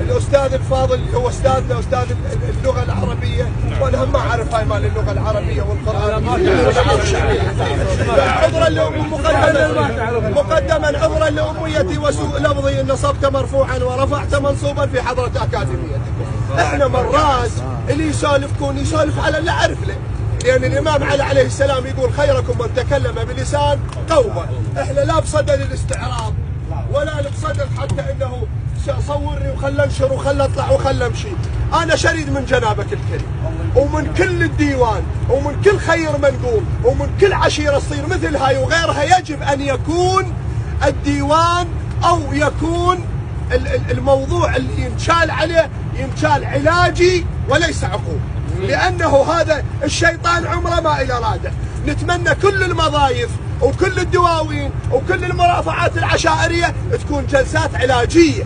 الاستاذ الفاضل اللي هو استاذنا استاذ اللغه العربيه، وانا ما اعرف هاي مال اللغه العربيه والقران. عذرا مقدما عذرا لاميتي وسوء لفظي ان نصبت مرفوعا ورفعت منصوبا في حضره اكاديميتكم. احنا مرات اللي يسولفكون يسولف على اللي اعرف له، لان الامام علي عليه السلام يقول خيركم من تكلم بلسان قومه. احنا لا بصدد الاستعراض ولا بصدد حتى انه صورني وخلى انشر وخلى اطلع وخلى امشي. انا شريد من جنابك الكريم ومن كل الديوان ومن كل خير منقوم ومن كل عشيره تصير مثل هاي وغيرها. يجب ان يكون الديوان او يكون الموضوع اللي ينشال عليه ينشال علاجي وليس عقوب، لانه هذا الشيطان عمره ما الى راده. نتمنى كل المضايف وكل الدواوين وكل المرافعات العشائريه تكون جلسات علاجيه.